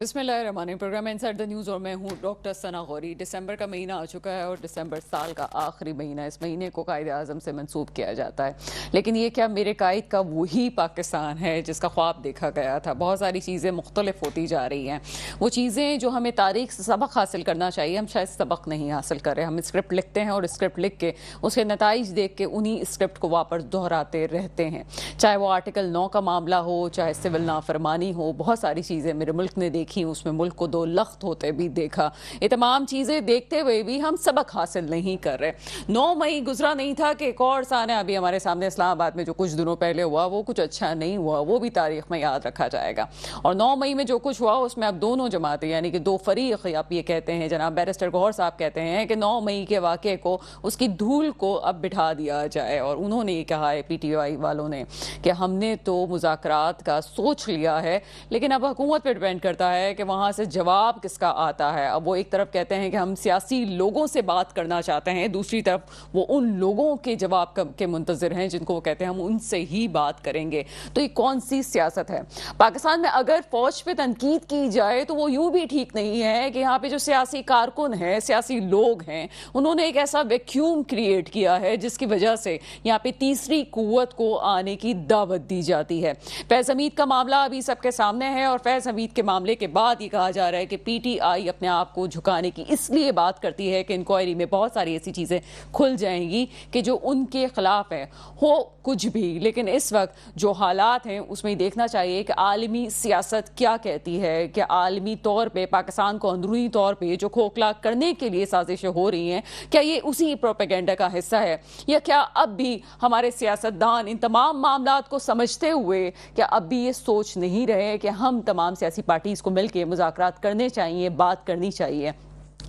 بسم اللہ الرحمن الرحیم، پروگرام انسائیڈ دا نیوز اور میں ہوں ڈاکٹر ثنا غوری۔ دسمبر کا مہینہ آ چکا ہے اور دسمبر سال کا آخری مہینہ، اس مہینے کو قائد اعظم سے منسوب کیا جاتا ہے، لیکن یہ کیا میرے قائد کا وہی پاکستان ہے جس کا خواب دیکھا گیا تھا؟ بہت ساری چیزیں مختلف ہوتی جا رہی ہیں، وہ چیزیں جو ہمیں تاریخ سے سبق حاصل کرنا چاہیے ہم شاید سبق نہیں حاصل کر رہے۔ ہم اسکرپٹ لکھتے ہیں اور اسکرپٹ لکھ کے اس کے نتائج دیکھ کے انہی اسکرپٹ کو واپس دہراتے رہتے ہیں، چاہے وہ آرٹیکل 9 کا معاملہ ہو، چاہے سول نافرمانی ہو۔ بہت ساری چیزیں میرے ملک نے دیکھی، اس میں ملک کو دو لخت ہوتے بھی دیکھا۔ یہ تمام چیزیں دیکھتے ہوئے بھی ہم سبق حاصل نہیں کر رہے۔ 9 مئی گزرا نہیں تھا کہ ایک اور سانحہ ابھی ہمارے سامنے اسلام آباد میں جو کچھ دنوں پہلے ہوا وہ کچھ اچھا نہیں ہوا، وہ بھی تاریخ میں یاد رکھا جائے گا۔ اور 9 مئی میں جو کچھ ہوا اس میں اب دونوں جماعتیں یعنی کہ دو فریق، آپ یہ کہتے ہیں، جناب بیرسٹر گوہر صاحب کہتے ہیں کہ 9 مئی کے واقعے کو، اس کی دھول کو اب بٹھا دیا جائے، اور انہوں نے یہ کہا ہے پی ٹی آئی والوں نے کہ ہم نے تو مذاکرات کا سوچ لیا ہے، لیکن اب حکومت پہ ڈیپینڈ کرتا ہے کہ وہاں سے جواب کس کا آتا ہے۔ اب وہ ایک طرف کہتے ہیں کہ ہم سیاسی لوگوں سے بات کرنا چاہتے ہیں، دوسری طرف وہ ان لوگوں کے جواب کے منتظر ہیں جن کو وہ کہتے ہیں ہم ان سے ہی بات کریں گے۔ تو یہ کون سی سیاست ہے؟ پاکستان میں اگر فوج پہ تنقید کی جائے تو وہ یوں بھی ٹھیک نہیں ہے کہ یہاں پہ جو سیاسی کارکن ہیں، سیاسی لوگ ہیں، انہوں نے ایک ایسا ویکیوم کریٹ کیا ہے جس کی وجہ سے یہاں پہ تیسری قوت کو آنے کی دعوت دی جاتی ہے۔ فیض حمید کا معاملہ ابھی سب کے سامنے ہے، اور فیض حمید کے معاملے کے بعد یہ کہا جا رہا ہے کہ پی ٹی آئی اپنے آپ کو جھکانے کی اس لیے بات کرتی ہے کہ انکوائری میں بہت ساری ایسی چیزیں کھل جائیں گی کہ جو ان کے خلاف ہے، ہو کچھ بھی، لیکن اس وقت جو حالات ہیں اس میں دیکھنا چاہیے کہ عالمی سیاست کیا کہتی ہے، کہ عالمی طور پہ پاکستان کو اندرونی طور پہ جو کھوکھلا کرنے کے لیے سازشیں ہو رہی ہیں، کیا یہ اسی پروپیگنڈا کا حصہ ہے، یا کیا اب بھی ہمارے سیاستدان ان تمام معاملات کو سمجھتے ہوئے کیا اب بھی یہ سوچ نہیں رہے کہ ہم تمام سیاسی پارٹیز کو مل کے مذاکرات کرنے چاہیے، بات کرنی چاہیے؟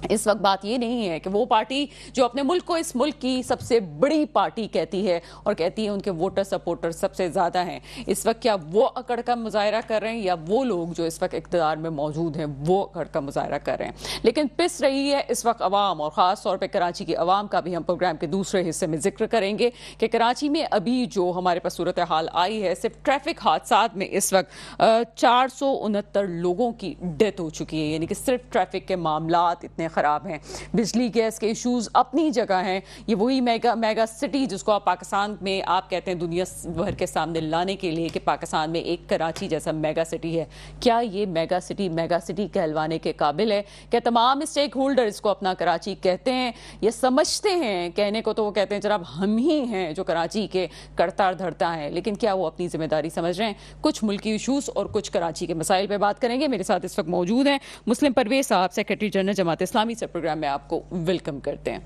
اس وقت بات یہ نہیں ہے کہ وہ پارٹی جو اپنے ملک کو اس ملک کی سب سے بڑی پارٹی کہتی ہے اور کہتی ہے ان کے ووٹر سپورٹر سب سے زیادہ ہیں، اس وقت کیا وہ اکڑ کا مظاہرہ کر رہے ہیں، یا وہ لوگ جو اس وقت اقتدار میں موجود ہیں وہ اکڑ کا مظاہرہ کر رہے ہیں؟ لیکن پس رہی ہے اس وقت عوام، اور خاص طور پہ کراچی کی عوام کا بھی ہم پروگرام کے دوسرے حصے میں ذکر کریں گے کہ کراچی میں ابھی جو ہمارے پاس صورتحال آئی ہے، صرف ٹریفک حادثات میں اس وقت 469 لوگوں کی ڈیتھ ہو چکی ہے، یعنی کہ صرف ٹریفک کے معاملات اتنے خراب ہیں۔ بجلی گیس کے ایشوز اپنی جگہ ہیں، یہ وہی میگا سٹی جس کو آپ پاکستان میں آپ کہتے ہیں دنیا بھر کے سامنے لانے کے لیے کہ پاکستان میں ایک کراچی جیسا میگا سٹی ہے، کیا یہ میگا سٹی کہلوانے کے قابل ہے؟ کیا تمام اسٹیک ہولڈر اس کو اپنا کراچی کہتے ہیں یا سمجھتے ہیں؟ کہنے کو تو وہ کہتے ہیں جناب ہم ہی ہیں جو کراچی کے کرتا دھرتا ہیں، لیکن کیا وہ اپنی ذمہ داری سمجھ رہے ہیں؟ کچھ ملکی ایشوز اور کچھ کراچی کے مسائل پہ بات کریں گے۔ میرے ساتھ اس وقت موجود ہیں مسلم پرویز صاحب، سیکریٹری جنرل جماعت اسلامی سے، پروگرام میں آپ کو ویلکم کرتے ہیں۔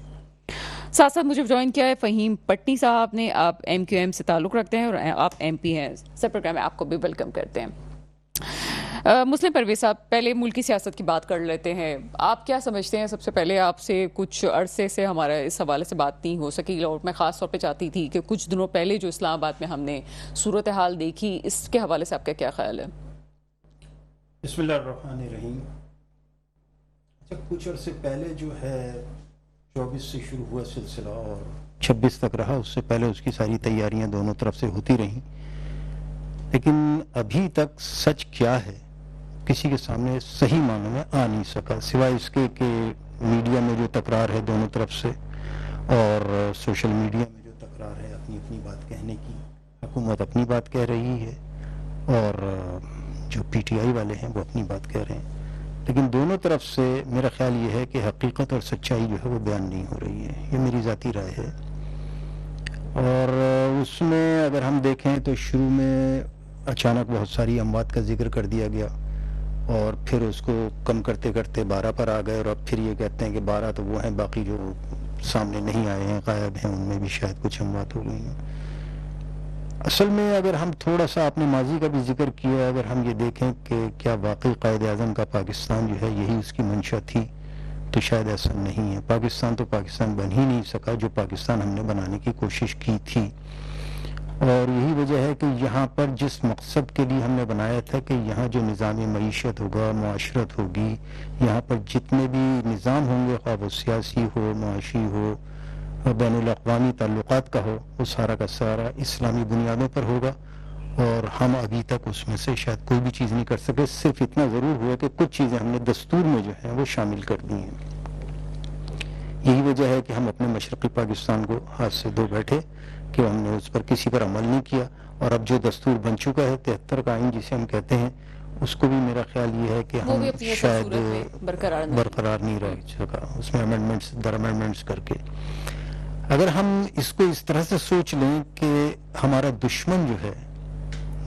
ساتھ ساتھ مجھے جوائن کیا ہے فہیم پٹنی صاحب نے، آپ ایم کیو ایم سے تعلق رکھتے ہیں اور آپ ایم پی ہیں، سر پروگرام میں آپ کو بھی ویلکم کرتے ہیں۔ مسلم پرویز صاحب، پہلے ملکی سیاست کی بات کر لیتے ہیں، آپ کیا سمجھتے ہیں؟ سب سے پہلے آپ سے کچھ عرصے سے ہمارا اس حوالے سے بات نہیں ہو سکی، اور میں خاص طور پہ چاہتی تھی کہ کچھ دنوں پہلے جو اسلام آباد میں ہم نے صورتحال دیکھی، اس کے حوالے سے آپ کا کیا خیال ہے؟ بسم اللہ الرحمن الرحیم۔ اچھا، کچھ عرصے پہلے جو ہے 24 سے شروع ہوا سلسلہ اور 26 تک رہا، اس سے پہلے اس کی ساری تیاریاں دونوں طرف سے ہوتی رہیں، لیکن ابھی تک سچ کیا ہے کسی کے سامنے صحیح معنوں میں آ نہیں سکا، سوائے اس کے کہ میڈیا میں جو تکرار ہے دونوں طرف سے، اور سوشل میڈیا میں جو تکرار ہے اپنی اپنی بات کہنے کی، حکومت اپنی بات کہہ رہی ہے اور جو پی ٹی آئی والے ہیں وہ اپنی بات کہہ رہے ہیں، لیکن دونوں طرف سے میرا خیال یہ ہے کہ حقیقت اور سچائی جو ہے وہ بیان نہیں ہو رہی ہے، یہ میری ذاتی رائے ہے۔ اور اس میں اگر ہم دیکھیں تو شروع میں اچانک بہت ساری اموات کا ذکر کر دیا گیا، اور پھر اس کو کم کرتے کرتے 12 پر آ گئے، اور اب پھر یہ کہتے ہیں کہ 12 تو وہ ہیں، باقی جو سامنے نہیں آئے ہیں، غائب ہیں، ان میں بھی شاید کچھ اموات ہو گئی ہیں۔ اصل میں اگر ہم تھوڑا سا اپنے ماضی کا بھی ذکر کیا، اگر ہم یہ دیکھیں کہ کیا واقعی قائد اعظم کا پاکستان جو ہے یہی اس کی منشا تھی، تو شاید ایسا نہیں ہے۔ پاکستان تو پاکستان بن ہی نہیں سکا جو پاکستان ہم نے بنانے کی کوشش کی تھی، اور یہی وجہ ہے کہ یہاں پر جس مقصد کے لیے ہم نے بنایا تھا کہ یہاں جو نظام معیشت ہوگا، معاشرت ہوگی، یہاں پر جتنے بھی نظام ہوں گے، خواہ وہ سیاسی ہو، معاشی ہو، بین الاقوامی تعلقات کا ہو، وہ سارا کا سارا اسلامی بنیادوں پر ہوگا، اور ہم ابھی تک اس میں سے شاید کوئی بھی چیز نہیں کر سکے. صرف اتنا ضرور ہوا کہ کچھ چیزیں ہم نے دستور میں جو ہیں وہ شامل کر دی ہیں. یہی وجہ ہے کہ ہم اپنے مشرقی پاکستان کو ہاتھ سے دھو بیٹھے کہ ہم نے اس پر کسی پر عمل نہیں کیا. اور اب جو دستور بن چکا ہے 73 کا آئین جسے ہم کہتے ہیں, اس کو بھی میرا خیال یہ ہے کہ وہ ہم بھی اپنی اصل شاید صورت میں برقرار نہیں رہ سکا اس میں امینڈمنٹس کر کے. اگر ہم اس کو اس طرح سے سوچ لیں کہ ہمارا دشمن جو ہے,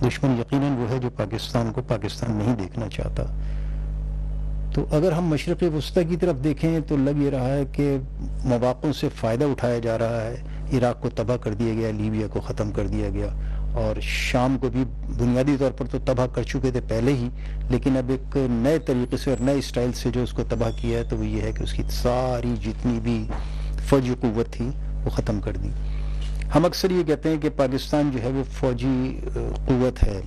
دشمن یقیناً وہ ہے جو پاکستان کو پاکستان نہیں دیکھنا چاہتا. تو اگر ہم مشرق وسطیٰ کی طرف دیکھیں تو لگ یہ رہا ہے کہ مواقعوں سے فائدہ اٹھایا جا رہا ہے. عراق کو تباہ کر دیا گیا, لیبیا کو ختم کر دیا گیا, اور شام کو بھی بنیادی طور پر تو تباہ کر چکے تھے پہلے ہی, لیکن اب ایک نئے طریقے سے اور نئے اسٹائل سے جو اس کو تباہ کیا ہے تو وہ یہ ہے کہ اس کی ساری جتنی بھی فوجی قوت تھی وہ ختم کر دی. ہم اکثر یہ کہتے ہیں کہ پاکستان جو ہے وہ فوجی قوت ہے,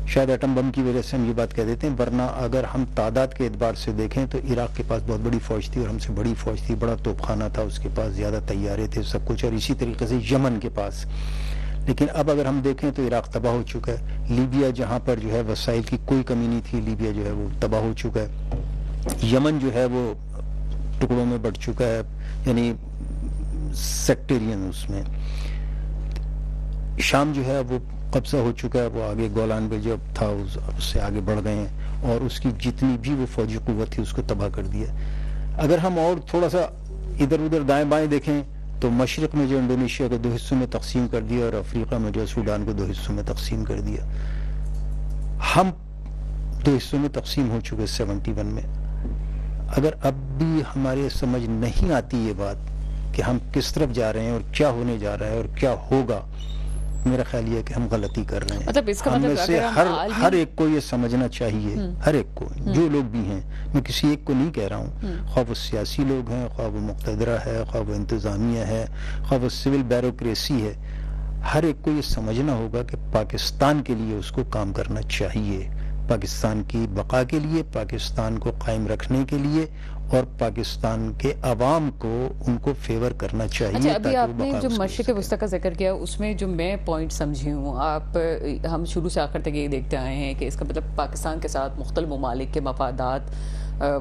شاید ایٹم بم کی وجہ سے ہم یہ بات کہہ دیتے ہیں, ورنہ اگر ہم تعداد کے اعتبار سے دیکھیں تو عراق کے پاس بہت بڑی فوج تھی اور ہم سے بڑی فوج تھی, بڑا توپ خانہ تھا اس کے پاس, زیادہ طیارے تھے, سب کچھ. اور اسی طریقے سے یمن کے پاس. لیکن اب اگر ہم دیکھیں تو عراق تباہ ہو چکا ہے. لیبیا جہاں پر جو ہے وسائل کی کوئی کمی نہیں تھی, لیبیا جو ہے وہ تباہ ہو چکا ہے. یمن جو ہے وہ ٹکڑوں میں بٹ چکا ہے, یعنی سیکٹرین اس میں. شام جو ہے وہ قبضہ ہو چکا ہے, وہ آگے گولان پہ جو تھا اس سے آگے بڑھ گئے ہیں, اور اس کی جتنی بھی وہ فوجی قوت تھی اس کو تباہ کر دیا. اگر ہم اور تھوڑا سا ادھر ادھر دائیں بائیں دیکھیں تو مشرق میں جو انڈونیشیا کو 2 حصوں میں تقسیم کر دیا, اور افریقہ میں جو سوڈان کو 2 حصوں میں تقسیم کر دیا. ہم 2 حصوں میں تقسیم ہو چکے 71 میں. اگر اب بھی ہمارے سمجھ نہیں آتی یہ بات کہ ہم کس طرف جا رہے ہیں اور کیا ہونے جا رہا ہے اور کیا ہوگا, میرا خیال یہ ہے کہ ہم غلطی کر رہے ہیں. مطلب اس کا ہم میں سے ہر ایک کو یہ سمجھنا چاہیے, ہر ایک کو, جو لوگ بھی ہیں, میں کسی ایک کو نہیں کہہ رہا ہوں, خواہ وہ سیاسی لوگ ہیں, خواہ وہ مقتدرہ ہے, خواہ وہ انتظامیہ ہے, خواہ وہ سول بیوروکریسی ہے, ہر ایک کو یہ سمجھنا ہوگا کہ پاکستان کے لیے اس کو کام کرنا چاہیے, پاکستان کی بقا کے لیے, پاکستان کو قائم رکھنے کے لیے, اور پاکستان کے عوام کو ان کو فیور کرنا چاہیے. اچھا, ابھی آپ نے جو مشرق وسطیٰ کا ذکر کیا, اس میں جو میں پوائنٹ سمجھی ہوں, ہم شروع سے آخر تک یہ دیکھتے آئے ہیں کہ اس کا مطلب پاکستان کے ساتھ مختلف ممالک کے مفادات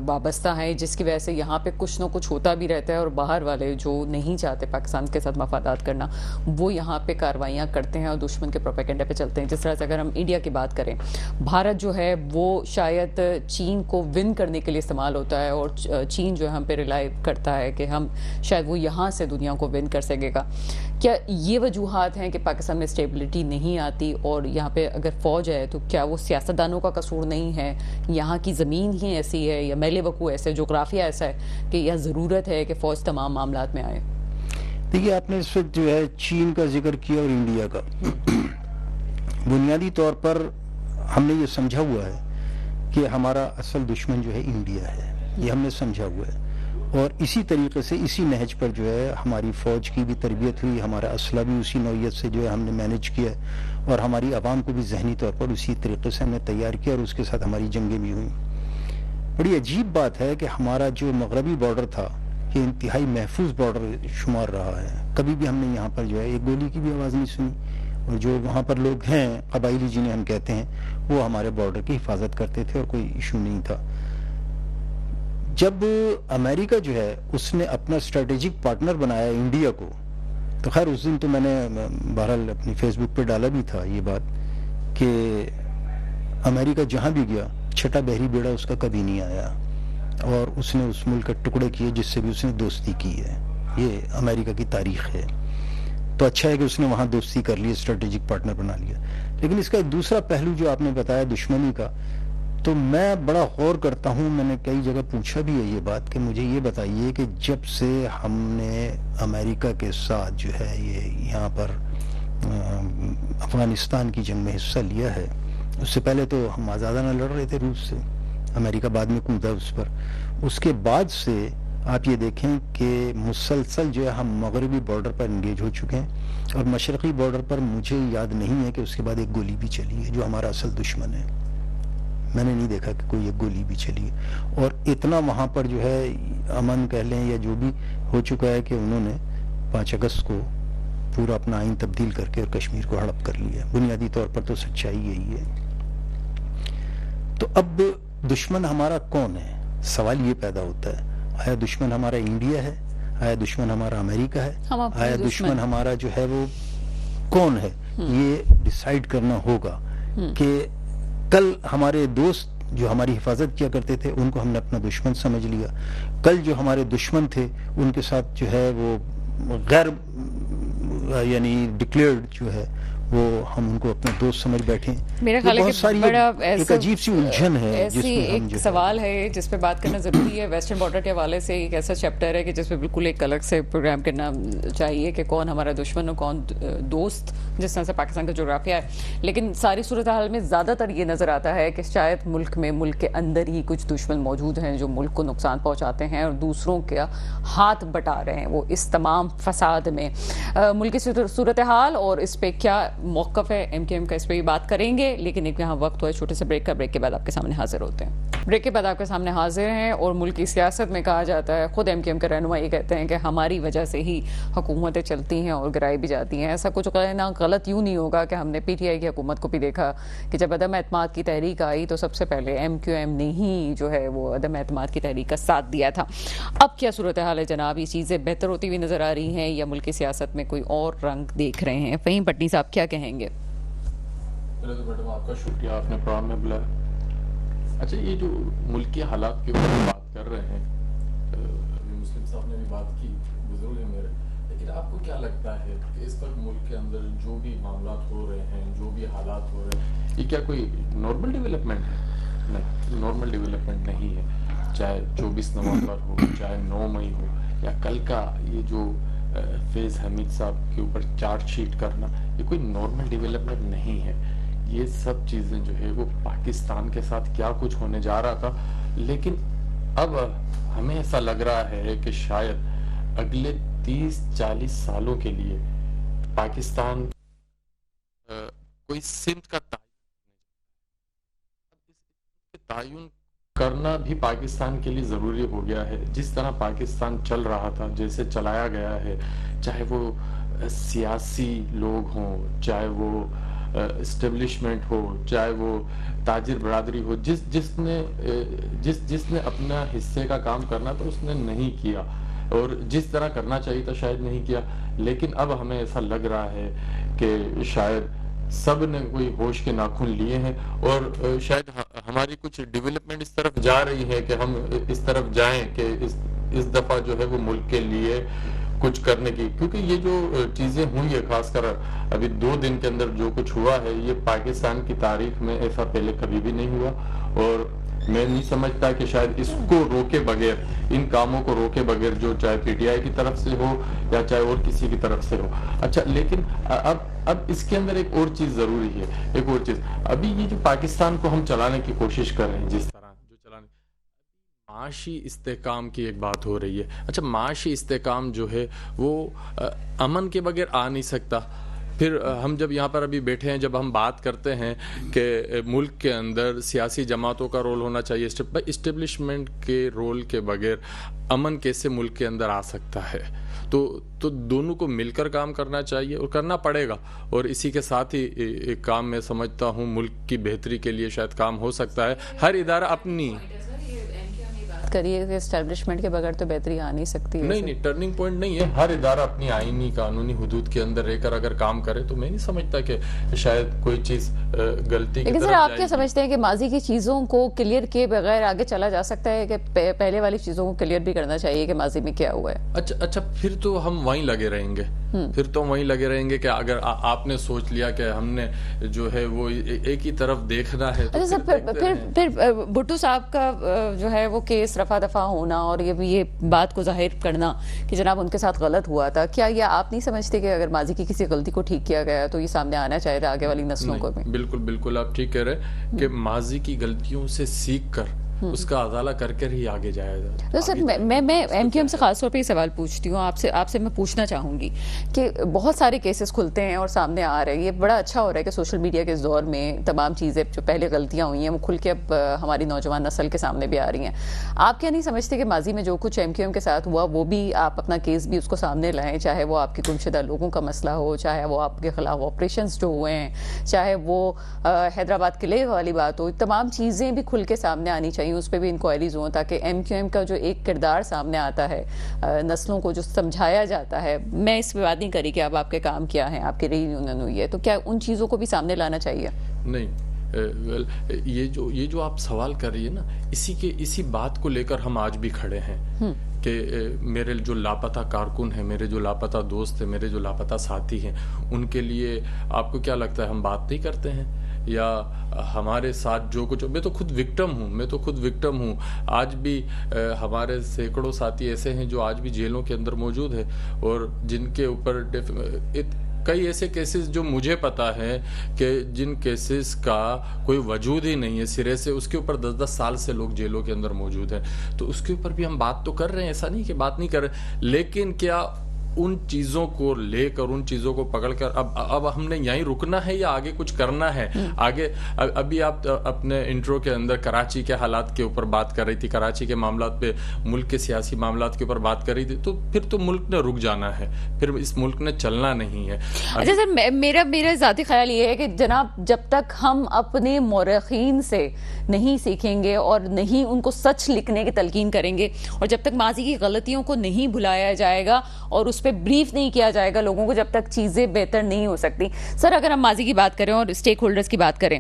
وابستہ ہیں, جس کی وجہ سے یہاں پہ کچھ نہ کچھ ہوتا بھی رہتا ہے, اور باہر والے جو نہیں چاہتے پاکستان کے ساتھ مفادات کرنا, وہ یہاں پہ کاروائیاں کرتے ہیں اور دشمن کے پروپیگنڈے پہ چلتے ہیں. جس طرح سے اگر ہم انڈیا کی بات کریں, بھارت جو ہے وہ شاید چین کو ون کرنے کے لیے استعمال ہوتا ہے, اور چین جو ہے ہم پہ ریلائی کرتا ہے کہ ہم شاید وہ یہاں سے دنیا کو ون کر سکے گا. کیا یہ وجوہات ہیں کہ پاکستان میں اسٹیبلٹی نہیں آتی, اور یہاں پہ اگر فوج ہے تو کیا وہ سیاستدانوں کا قصور نہیں ہے, یہاں کی زمین ہی ایسی ہے, یا میلے وقوع ایسے, جغرافیہ ایسا ہے کہ یہ ضرورت ہے کہ فوج تمام معاملات میں آئے؟ دیکھیے, آپ نے اس وقت جو ہے چین کا ذکر کیا اور انڈیا کا. بنیادی طور پر ہم نے یہ سمجھا ہوا ہے کہ ہمارا اصل دشمن جو ہے انڈیا ہے, یہ ہم نے سمجھا ہوا ہے, اور اسی طریقے سے اسی نہج پر جو ہے ہماری فوج کی بھی تربیت ہوئی, ہمارا اسلحہ بھی اسی نوعیت سے جو ہے ہم نے مینج کیا, اور ہماری عوام کو بھی ذہنی طور پر اسی طریقے سے ہم نے تیار کیا, اور اس کے ساتھ ہماری جنگیں بھی ہوئیں. بڑی عجیب بات ہے کہ ہمارا جو مغربی بارڈر تھا یہ انتہائی محفوظ بارڈر شمار رہا ہے. کبھی بھی ہم نے یہاں پر جو ہے ایک گولی کی بھی آواز نہیں سنی, اور جو وہاں پر لوگ ہیں قبائلی جنہیں ہم کہتے ہیں, وہ ہمارے بارڈر کی حفاظت کرتے تھے اور کوئی ایشو نہیں تھا. جب امریکہ جو ہے اس نے اپنا اسٹریٹجک پارٹنر بنایا انڈیا کو, تو خیر اس دن تو میں نے بہرحال اپنی فیس بک پہ ڈالا بھی تھا یہ بات کہ امریکہ جہاں بھی گیا چھٹا بحری بیڑا اس کا کبھی نہیں آیا, اور اس نے اس ملک کے ٹکڑے کیے جس سے بھی اس نے دوستی کی ہے. یہ امریکہ کی تاریخ ہے. تو اچھا ہے کہ اس نے وہاں دوستی کر لی, اسٹریٹجک پارٹنر بنا لیا. لیکن اس کا ایک دوسرا پہلو جو آپ نے بتایا دشمنی کا, تو میں بڑا غور کرتا ہوں, میں نے کئی جگہ پوچھا بھی ہے یہ بات کہ مجھے یہ بتائیے کہ جب سے ہم نے امریکہ کے ساتھ جو ہے یہ یہاں پر افغانستان کی جنگ میں حصہ لیا ہے, اس سے پہلے تو ہم آزادانہ لڑ رہے تھے روس سے, امریکہ بعد میں کودا اس پر. اس کے بعد سے آپ یہ دیکھیں کہ مسلسل جو ہے ہم مغربی بارڈر پر انگیج ہو چکے ہیں, اور مشرقی بارڈر پر مجھے یاد نہیں ہے کہ اس کے بعد ایک گولی بھی چلی ہے, جو ہمارا اصل دشمن ہے. میں نے نہیں دیکھا کہ کوئی ایک گولی بھی چلی ہے. اور اتنا وہاں پر جو ہے امن کہہ لیں یا جو بھی ہو چکا ہے کہ انہوں نے 5 اگست کو پورا اپنا آئین تبدیل کر کے اور کشمیر کو ہڑپ کر لیا. بنیادی طور پر تو سچائی یہی ہے. تو اب دشمن ہمارا کون ہے؟ سوال یہ پیدا ہوتا ہے، آیا دشمن ہمارا انڈیا ہے؟ آیا دشمن ہمارا امریکہ ہے؟ آیا دشمن ہمارا جو ہے وہ کون ہے؟ یہ ڈیسائیڈ کرنا ہوگا کہ کل ہمارے دوست جو ہماری حفاظت کیا کرتے تھے ان کو ہم نے اپنا دشمن سمجھ لیا، کل جو ہمارے دشمن تھے ان کے ساتھ جو ہے وہ غیر یعنی ڈکلیئرڈ جو ہے وہ ہم ان کو اپنا دوست سمجھ بیٹھے. میرا خیال ہے کہ بڑا ایک عجیب سی الجھن ہے جس ایسی میں ہم ایک سوال ہے جس پہ بات کرنا ضروری ہے. ویسٹرن بارڈر کے حوالے سے ایک ایسا چیپٹر ہے کہ جس پہ بالکل ایک الگ سے پروگرام کرنا چاہیے کہ کون ہمارا دشمن اور کون دوست، جس طرح سے پاکستان کا جغرافیہ ہے. لیکن ساری صورتحال میں زیادہ تر یہ نظر آتا ہے کہ شاید ملک کے اندر ہی کچھ دشمن موجود ہیں جو ملک کو نقصان پہنچاتے ہیں اور دوسروں کا ہاتھ بٹا رہے ہیں وہ اس تمام فساد میں. ملک کی صورتحال اور اس پہ کیا موقف ہے ایم کیو ایم کا، اس پہ بھی بات کریں گے. لیکن ایک یہاں وقت ہوا ہے چھوٹے سے بریک کا. بریک کے بعد آپ کے سامنے حاضر ہوتے ہیں. بریک کے بعد آپ کے سامنے حاضر ہیں. اور ملک کی سیاست میں کہا جاتا ہے، خود ایم کیو ایم کے رہنما یہ کہتے ہیں کہ ہماری وجہ سے ہی حکومتیں چلتی ہیں اور گرائی بھی جاتی ہیں. ایسا کچھ کہنا غلط یوں نہیں ہوگا کہ ہم نے پی ٹی آئی کی حکومت کو بھی دیکھا کہ جب عدم اعتماد کی تحریک آئی تو سب سے پہلے ایم کیو ایم نے ہی جو ہے وہ عدم اعتماد کی تحریک کا ساتھ دیا تھا. اب کیا صورتحال ہے جناب؟ یہ چیزیں بہتر ہوتی ہوئی نظر آ رہی ہیں یا ملک کی سیاست میں کوئی اور رنگ دیکھ رہے ہیں؟ فہیم پٹنی صاحب کیا کہیں گے؟ پہلے تو میڈم آپ کا شکریہ، آپ نے پروگرام میں بلایا. اچھا، یہ جو ملکی حالات کے اوپر بات کر رہے ہیں، مسلم صاحب نے بھی بات کی، بزرگ ہیں میرے، لیکن آپ کو کیا لگتا ہے کہ اس وقت ملک کے اندر جو بھی معاملات ہو رہے ہیں، جو بھی حالات ہو رہے ہیں، یہ کیا کوئی نارمل ڈیولپمنٹ ہے؟ نہیں، نارمل ڈیولپمنٹ نہیں ہے. چاہے 24 نومبر ہو، چاہے 9 مئی ہو، یا کل کا یہ جو فیض حمید صاحب کے اوپر چارج شیٹ کرنا، یہ کوئی نارمل ڈیولپمنٹ نہیں ہے. یہ سب چیزیں جو ہے وہ پاکستان کے ساتھ کیا کچھ ہونے جا رہا تھا. لیکن اب ہمیں ایسا لگ رہا ہے کہ شاید اگلے 30-40 سالوں کے لیے پاکستان کوئی سمت کا تعین کرنا بھی پاکستان کے لیے ضروری ہو گیا ہے. جس طرح پاکستان چل رہا تھا، جیسے چلایا گیا ہے، چاہے وہ سیاسی لوگ ہوں، چاہے وہ اسٹیبلشمنٹ ہو، چاہے وہ تاجر برادری ہو، جس نے اپنا حصے کا کام کرنا تھا اس نے نہیں کیا، اور جس طرح کرنا چاہیے تھا شاید نہیں کیا. لیکن اب ہمیں ایسا لگ رہا ہے کہ شاید سب نے کوئی ہوش کے ناخن لیے ہیں، اور شاید ہماری کچھ ڈیولپمنٹ اس طرف جا رہی ہے کہ ہم اس طرف جائیں کہ اس دفعہ جو ہے وہ ملک کے لیے کچھ کرنے کی. کیونکہ یہ جو چیزیں ہوئی ہے، خاص کر ابھی 2 دن کے اندر جو کچھ ہوا ہے، یہ پاکستان کی تاریخ میں ایسا پہلے کبھی بھی نہیں ہوا. اور میں نہیں سمجھتا کہ شاید اس کو روکے بغیر، ان کاموں کو روکے بغیر، جو چاہے پی ٹی آئی کی طرف سے ہو یا چاہے اور کسی کی طرف سے ہو. اچھا، لیکن اب اس کے اندر ایک اور چیز ضروری ہے. ایک اور چیز، ابھی یہ جو پاکستان کو ہم چلانے کی کوشش کر رہے ہیں، جس طرح جو چلانے، معاشی استحکام کی ایک بات ہو رہی ہے. اچھا، معاشی استحکام جو ہے وہ امن کے بغیر آ نہیں سکتا. پھر ہم جب یہاں پر ابھی بیٹھے ہیں، جب ہم بات کرتے ہیں کہ ملک کے اندر سیاسی جماعتوں کا رول ہونا چاہیے، اسٹیبلشمنٹ کے رول کے بغیر امن کیسے ملک کے اندر آ سکتا ہے؟ تو دونوں کو مل کر کام کرنا چاہیے اور کرنا پڑے گا. اور اسی کے ساتھ ہی ایک کام میں سمجھتا ہوں ملک کی بہتری کے لیے شاید کام ہو سکتا ہے. ہر ادارہ اپنی کریے کہ اسٹیبلشمنٹ کے بغیر تو بہتری آ نہیں سکتی. نہیں، ٹرننگ پوائنٹ نہیں ہے. ہر ادارہ اپنی آئینی قانونی حدود کے اندر رہ کر اگر کام کرے تو میں نہیں سمجھتا کہ شاید کوئی چیز غلطی کی طرف لیکن سر، آپ کیا سمجھتے ہیں کہ ماضی کی چیزوں کو کلیئر کیے بغیر آگے چلا جا سکتا ہے کہ پہلے والی چیزوں کو کلیئر بھی کرنا چاہیے کہ ماضی میں کیا ہوا ہے؟ اچھا، پھر تو ہم وہیں لگے رہیں گے کہ اگر آپ نے سوچ لیا کہ ہم نے جو ہے وہ ایک ہی طرف دیکھنا ہے. اچھا سر، پھر بھٹو صاحب کا جو ہے وہ کیس رفع دفع ہونا اور یہ بات کو ظاہر کرنا کہ جناب ان کے ساتھ غلط ہوا تھا، کیا یہ آپ نہیں سمجھتے کہ اگر ماضی کی کسی غلطی کو ٹھیک کیا گیا تو یہ سامنے آنا چاہیے تھا آگے والی نسلوں کو بھی؟ بالکل آپ ٹھیک کہہ رہے ہیں کہ ماضی کی غلطیوں سے سیکھ کر اس کا ازالہ کر کر ہی آگے جایا جائے. تو سر میں ایم کیو ایم سے خاص طور پہ یہ سوال پوچھتی ہوں, آپ سے میں پوچھنا چاہوں گی کہ بہت سارے کیسز کھلتے ہیں اور سامنے آ رہے ہیں. یہ بڑا اچھا ہو رہا ہے کہ سوشل میڈیا کے اس دور میں تمام چیزیں جو پہلے غلطیاں ہوئی ہیں وہ کھل کے اب ہماری نوجوان نسل کے سامنے بھی آ رہی ہیں. آپ کیا نہیں سمجھتے کہ ماضی میں جو کچھ ایم کیو ایم کے ساتھ ہوا وہ بھی آپ اپنا کیس بھی اس کو سامنے لائیں, چاہے وہ آپ کے گمشدہ لوگوں کا مسئلہ ہو, چاہے وہ آپ کے خلاف آپریشنز جو ہوئے ہیں, چاہے وہ حیدرآباد قلعے والی بات ہو, تمام چیزیں بھی کھل کے سامنے آنی چاہیے, اس پہ بھی انکوائریز ہوں تاکہ ایم کیو ایم کا جو ایک کردار سامنے آتا ہے, نسلوں کو جو سمجھایا جاتا ہے. میں اس پہ بات نہیں کری کہ اب آپ کے کام کیا ہیں, آپ کی ری یونین ہوئی ہے, تو کیا ان چیزوں کو بھی سامنے لانا چاہیے؟ نہیں, یہ جو آپ سوال کر رہی ہے نا, اسی بات کو لے کر ہم آج بھی کھڑے ہیں کہ میرے جو لاپتہ کارکن ہیں, میرے جو لاپتہ دوست ہیں, میرے جو لاپتہ ساتھی ہیں, ان کے لیے آپ کو کیا لگتا ہے ہم بات نہیں کرتے ہیں؟ یا ہمارے ساتھ جو کچھ, میں تو خود وکٹم ہوں. آج بھی ہمارے سینکڑوں ساتھی ایسے ہیں جو آج بھی جیلوں کے اندر موجود ہیں, اور جن کے اوپر کئی ایسے کیسز جو مجھے پتا ہے کہ جن کیسز کا کوئی وجود ہی نہیں ہے سرے سے, اس کے اوپر 10-10 سال سے لوگ جیلوں کے اندر موجود ہیں. تو اس کے اوپر بھی ہم بات تو کر رہے ہیں, ایسا نہیں کہ بات نہیں کر رہے, لیکن کیا ان چیزوں کو لے کر, ان چیزوں کو پکڑ کر اب ہم نے یہیں رکنا ہے یا آگے کچھ کرنا ہے؟ آگے ابھی آپ اپنے انٹرو کے اندر کراچی کے حالات کے اوپر بات کر رہی تھی, کراچی کے معاملات پہ, ملک کے سیاسی معاملات کے اوپر بات کر رہی تھی, تو پھر تو ملک نے رک جانا ہے, پھر اس ملک نے چلنا نہیں ہے. اچھا سر, میرا ذاتی خیال یہ ہے کہ جناب جب تک ہم اپنے مورخین سے نہیں سیکھیں گے اور نہیں ان کو سچ لکھنے کی تلقین کریں گے, اور جب تک ماضی کی غلطیوں کو نہیں بھلایا جائے گا اور اس پہ بریف نہیں کیا جائے گا لوگوں کو, جب تک چیزیں بہتر نہیں ہو سکتی. سر اگر ہم ماضی کی بات کریں اور اسٹیک ہولڈرز کی بات کریں,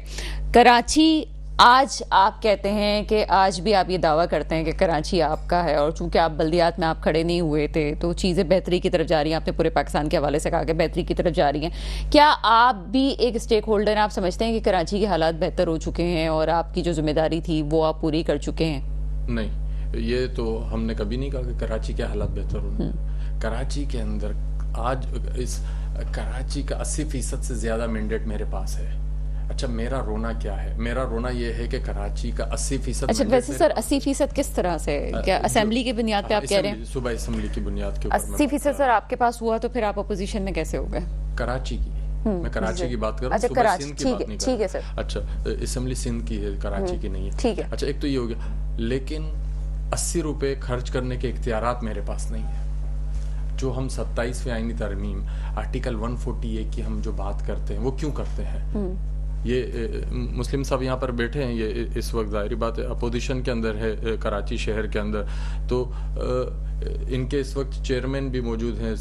کراچی آج آپ کہتے ہیں کہ آج بھی آپ یہ دعویٰ کرتے ہیں کہ کراچی آپ کا ہے, اور چونکہ آپ بلدیات میں آپ کھڑے نہیں ہوئے تھے تو چیزیں بہتری کی طرف جا رہی ہیں, آپ نے پورے پاکستان کے حوالے سے کہا کہ بہتری کی طرف جا رہی ہیں. کیا آپ بھی ایک اسٹیک ہولڈر ہیں, آپ سمجھتے ہیں کہ کراچی کے حالات بہتر ہو چکے ہیں اور آپ کی جو ذمہ داری تھی وہ آپ پوری کر چکے ہیں؟ نہیں, یہ تو ہم نے کبھی نہیں کہا کہ کراچی کے حالات بہتر ہونے. کراچی کے اندر آج اس کراچی کا 80% سے زیادہ مینڈیٹ میرے پاس ہے. اچھا میرا رونا کیا ہے؟ میرا رونا یہ ہے کہ کراچی کا 80%. اچھا ویسے سر 80% کس طرح سے, کیا اسمبلی کی بنیاد پہ آپ کہہ رہے ہیں؟ صوبہ اسمبلی کی بنیاد کے اوپر 80% سر آپ کے پاس ہوا, تو پھر آپ اپوزیشن میں کیسے ہو گئے؟ کراچی کی, میں کراچی کی بات کر رہا ہوں, اچھا صوبہ کراچی, سندھ کی بات نہیں کر ٹھیک ہے سر. اچھا اسمبلی سندھ کی ہے, کراچی کی نہیں ہے. ٹھیک ہے. اچھا ایک تو یہ ہو گیا, لیکن 80 روپے خرچ کرنے کے اختیارات میرے پاس نہیں ہے. جو ہم 27ویں آئینی ترمیم آرٹیکل 148 کی ہم جو بات کرتے ہیں وہ کیوں کرتے ہیں؟ یہ مسلم صاحب یہاں پر بیٹھے ہیں, یہ اس وقت ظاہری بات ہے اپوزیشن کے اندر ہے کراچی شہر کے اندر, تو ان کے اس وقت چیئرمین بھی موجود ہیں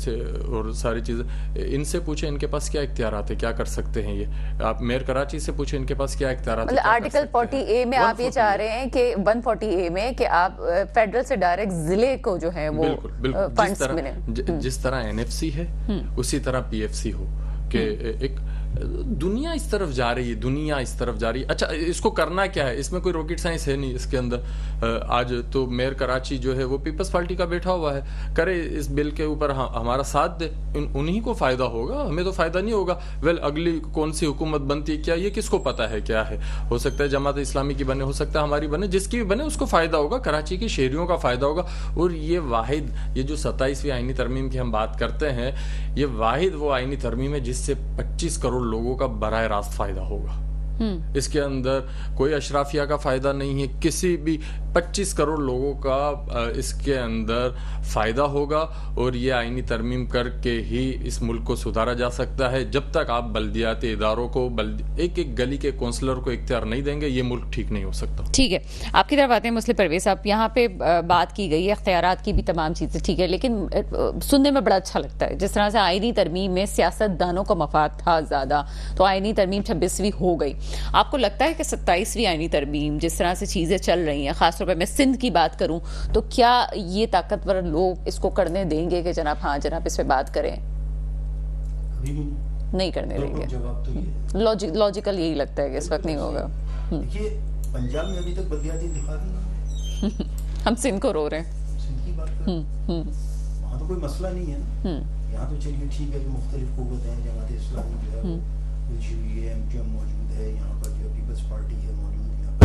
اور ساری چیزیں, ان سے پوچھیں ان کے پاس کیا اختیارات ہے, کیا کر سکتے ہیں یہ. آپ میئر کراچی سے پوچھیں ان کے پاس کیا اختیارات ہیں. آرٹیکل 40A میں آپ یہ چاہ رہے ہیں کہ 140A میں کہ آپ فیڈرل سے ڈائریکٹ ضلع کو جو ہے وہ فنڈز ملیں, جس طرح NFC ہے اسی طرح PFC ہو, کہ ایک دنیا اس طرف جا رہی ہے, اچھا اس کو کرنا کیا ہے, اس میں کوئی راکٹ سائنس ہے نہیں اس کے اندر. آج تو میئر کراچی جو ہے وہ پیپلز پارٹی کا بیٹھا ہوا ہے, کرے اس بل کے اوپر ہمارا ساتھ دے, انہی کو فائدہ ہوگا, ہمیں تو فائدہ نہیں ہوگا. اگلی کون سی حکومت بنتی ہے کیا یہ کس کو پتا ہے کیا ہے, ہو سکتا ہے جماعت اسلامی کی بنے, ہو سکتا ہے ہماری بنے, جس کی بھی بنے اس کو فائدہ ہوگا, کراچی کے شہریوں کا فائدہ ہوگا. اور یہ جو 27ویں آئینی ترمیم کی ہم بات کرتے ہیں, یہ واحد وہ آئینی ترمیم ہے جس سے 25 کروڑ لوگوں کا براہ راست فائدہ ہوگا. اس کے اندر کوئی اشرافیہ کا فائدہ نہیں ہے, کسی بھی 25 کروڑ لوگوں کا اس کے اندر فائدہ ہوگا. اور یہ آئینی ترمیم کر کے ہی اس ملک کو سدھارا جا سکتا ہے. جب تک آپ بلدیاتی اداروں کو, ایک گلی کے کونسلر کو اختیار نہیں دیں گے, یہ ملک ٹھیک نہیں ہو سکتا. ٹھیک ہے, آپ کی طرف آتے ہیں مسلم پرویز صاحب. یہاں پہ بات کی گئی ہے اختیارات کی بھی, تمام چیزیں ٹھیک ہے, لیکن سننے میں بڑا اچھا لگتا ہے جس طرح سے آئینی ترمیم میں سیاست دانوں کا مفاد تھا زیادہ, تو آئینی ترمیم 26ویں ہو گئی. آپ کو لگتا ہے کہ 27ویں آئینی ترمیم جس طرح سے چیزیں چل رہی ہیں, خاص طور پہ میں سندھ کی بات کروں, تو کیا یہ طاقتور لوگ اس کو کرنے دیں گے کہ جناب ہاں جناب اس پہ بات کریں؟ نہیں کرنے دیں گے. جواب تو یہ لاجیکل یہی لگتا ہے کہ اس وقت نہیں ہوگا. دیکھیے پنجاب میں ابھی تک بلدیاتی انتخاب نہیں ہوئے, ہم سندھ کو رو رہے ہیں, سندھ کی بات کریں, وہاں تو کوئی مسئلہ نہیں ہے نا. یہاں تو چلیے ٹھیک ہے کہ مختلف قوتیں ہیں, جماعت اسلامی جو ہے الجھی ہوئی ہے, MQM موجود ہے, یہاں پر جو پیپلز پارٹی ہے موجود, یہاں پر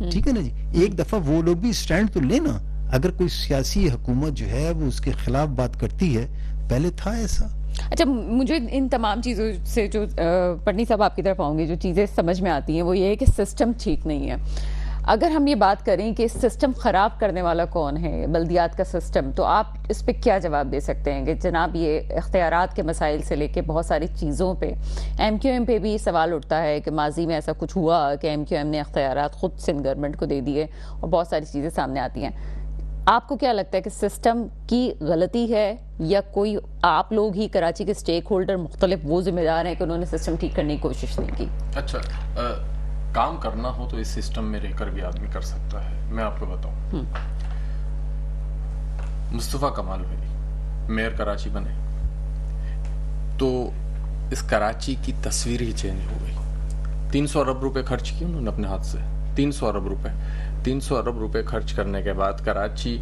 ٹھیک ہے نا جی, ایک دفعہ وہ لوگ بھی سٹینڈ تو لینا. اگر کوئی سیاسی حکومت جو ہے وہ اس کے خلاف بات کرتی ہے, پہلے تھا ایسا. اچھا, مجھے ان تمام چیزوں سے جو پٹنی صاحب آپ کی طرف آؤں گی, جو چیزیں سمجھ میں آتی ہیں وہ یہ ہے کہ سسٹم ٹھیک نہیں ہے. اگر ہم یہ بات کریں کہ سسٹم خراب کرنے والا کون ہے, بلدیات کا سسٹم, تو آپ اس پہ کیا جواب دے سکتے ہیں کہ جناب یہ اختیارات کے مسائل سے لے کے بہت ساری چیزوں پہ ایم کیو ایم پہ بھی سوال اٹھتا ہے کہ ماضی میں ایسا کچھ ہوا کہ ایم کیو ایم نے اختیارات خود سندھ گورنمنٹ کو دے دیے, اور بہت ساری چیزیں سامنے آتی ہیں. آپ کو کیا لگتا ہے کہ سسٹم کی غلطی ہے یا کوئی آپ لوگ ہی کراچی کے سٹیک ہولڈر مختلف وہ ذمہ دار ہیں کہ انہوں نے سسٹم ٹھیک کرنے کی کوشش نہیں کی؟ اچھا, کام کرنا ہو تو اس سسٹم میں رہ کر بھی آدمی کر سکتا ہے. میں آپ کو بتاؤں, مصطفیٰ کمال بھائی میئر کراچی بنے تو اس کراچی کی تصویر ہی چینج ہو گئی. 300 ارب روپے خرچ کیے انہوں نے اپنے ہاتھ سے, 300 ارب روپے خرچ کرنے کے بعد کراچی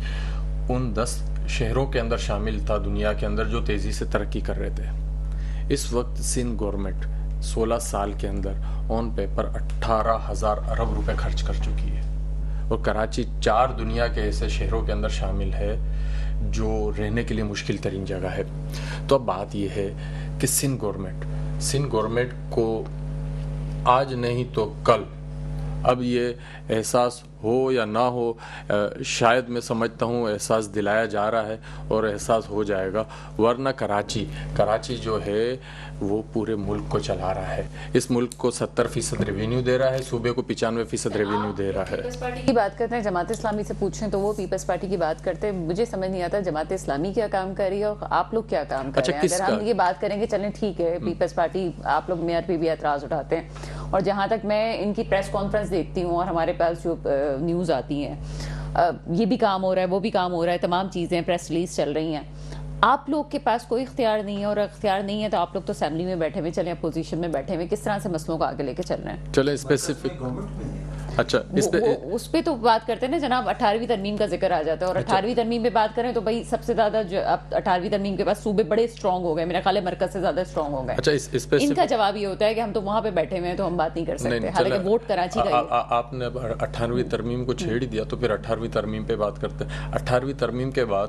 ان 10 شہروں کے اندر شامل تھا دنیا کے اندر جو تیزی سے ترقی کر رہے تھے. اس وقت سندھ گورنمنٹ 16 سال کے اندر آن پیپر 18,000 ارب روپے خرچ کر چکی ہے, اور کراچی 4 دنیا کے ایسے شہروں کے اندر شامل ہے جو رہنے کے لیے مشکل ترین جگہ ہے. تو اب بات یہ ہے کہ سندھ گورنمنٹ کو آج نہیں تو کل اب یہ احساس ہو یا نہ ہو, شاید میں سمجھتا ہوں احساس دلایا جا رہا ہے اور احساس ہو جائے گا, ورنہ کراچی جو ہے وہ پورے ملک کو چلا رہا ہے. اس ملک کو 70% ریونیو دے رہا ہے, صوبے کو 95% ریونیو دے رہا ہے. پیپلز پارٹی کی بات کرتے ہیں, جماعت اسلامی سے پوچھیں تو وہ پیپلز پارٹی کی بات کرتے ہیں. مجھے سمجھ نہیں آتا جماعت اسلامی کیا کام کر رہی ہے اور آپ لوگ کیا کام کر رہے ہیں. اگر ہم یہ بات کریں کہ چلیں ٹھیک ہے پیپلز پارٹی آپ لوگ میئر پہ بھی اعتراض اٹھاتے ہیں, اور جہاں تک میں ان کی پریس کانفرنس دیکھتی ہوں اور ہمارے پاس جو نیوز آتی ہیں, یہ بھی کام ہو رہا ہے, وہ بھی کام ہو رہا ہے, تمام چیزیں پریس ریلیز چل رہی ہیں. آپ لوگ کے پاس کوئی اختیار نہیں ہے, اور اختیار نہیں ہے تو آپ لوگ تو اسمبلی میں بیٹھے ہوئے چلیں, اپوزیشن میں بیٹھے ہوئے, کس طرح سے مسئلوں کو آگے لے کے چل رہے ہیں؟ چلیں اسپیسیفک, اچھا اس پہ تو بات کرتے ہیں نا جناب, 18ویں ترمیم کا ذکر آ جاتا ہے, اور 18ویں ترمیم پہ بات کریں تو بھائی سب سے زیادہ جو اب 18ویں ترمیم کے بعد صوبے بڑے اسٹرانگ ہو گئے, میرا خیال ہے مرکز سے زیادہ اسٹرانگ ہو گئے. اچھا, ان کا جواب یہ ہوتا ہے کہ ہم تو وہاں پہ بیٹھے ہوئے ہیں تو ہم بات نہیں کر سکتے, حالانکہ ووٹ کراچی کا ہی. آپ نے 18ویں ترمیم کو چھیڑ ہی دیا تو پھر 18ویں ترمیم پہ بات کرتے ہیں. 18ویں ترمیم کے بعد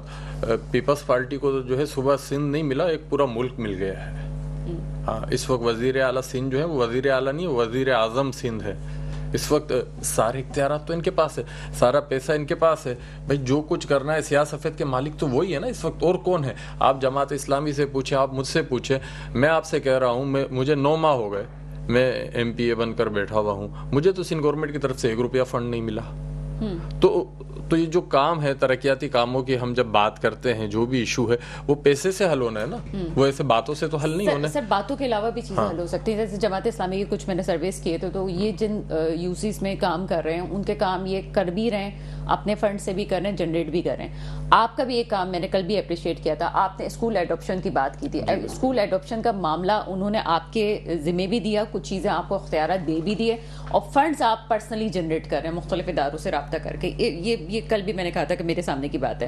پیپلز پارٹی کو جو ہے صوبہ سندھ نہیں ملا, ایک پورا ملک مل گیا ہے. ہاں, اس وقت وزیر اعلیٰ سندھ جو ہے وہ وزیر اعلیٰ نہیں, وزیر اعظم سندھ ہے. اس وقت سارے اختیارات تو ان کے پاس ہے, سارا پیسہ ان کے پاس ہے. بھائی جو کچھ کرنا ہے سیاہ سفید کے مالک تو وہی ہے نا اس وقت, اور کون ہے؟ آپ جماعت اسلامی سے پوچھیں, آپ مجھ سے پوچھیں, میں آپ سے کہہ رہا ہوں, مجھے 9 ماہ ہو گئے میں ایم پی اے بن کر بیٹھا ہوا ہوں, مجھے تو سندھ گورنمنٹ کی طرف سے 1 روپیہ فنڈ نہیں ملا. تو یہ جو کام ہے ترقیاتی کاموں کی, ہم جب بات کرتے ہیں جو بھی ایشو ہے وہ پیسے سے حل ہونا ہے نا, وہ ایسے باتوں سے تو حل نہیں ہونا. سر باتوں کے علاوہ بھی چیزیں حل ہو سکتی ہیں, جیسے جماعت اسلامی کے کچھ میں نے سرویز کیے تو یہ جن یوزیز میں کام کر رہے ہیں ان کے کام یہ کر بھی رہے ہیں, اپنے فنڈ سے بھی کر رہے ہیں, جنریٹ بھی کر رہے ہیں. آپ کا بھی ایک کام میں نے کل بھی اپریشیٹ کیا تھا, آپ نے اسکول ایڈoption کی بات کی تھی. اسکول ایڈoption کا معاملہ انہوں نے آپ کے ذمہ بھی دیا, کچھ چیزیں آپ کو اختیارات دے بھی دیے, اور فنڈز آپ پرسنلی جنریٹ کر رہے ہیں مختلف اداروں سے رابطہ کر کے. یہ کل بھی میں نے کہا تھا کہ میرے سامنے کی بات ہے.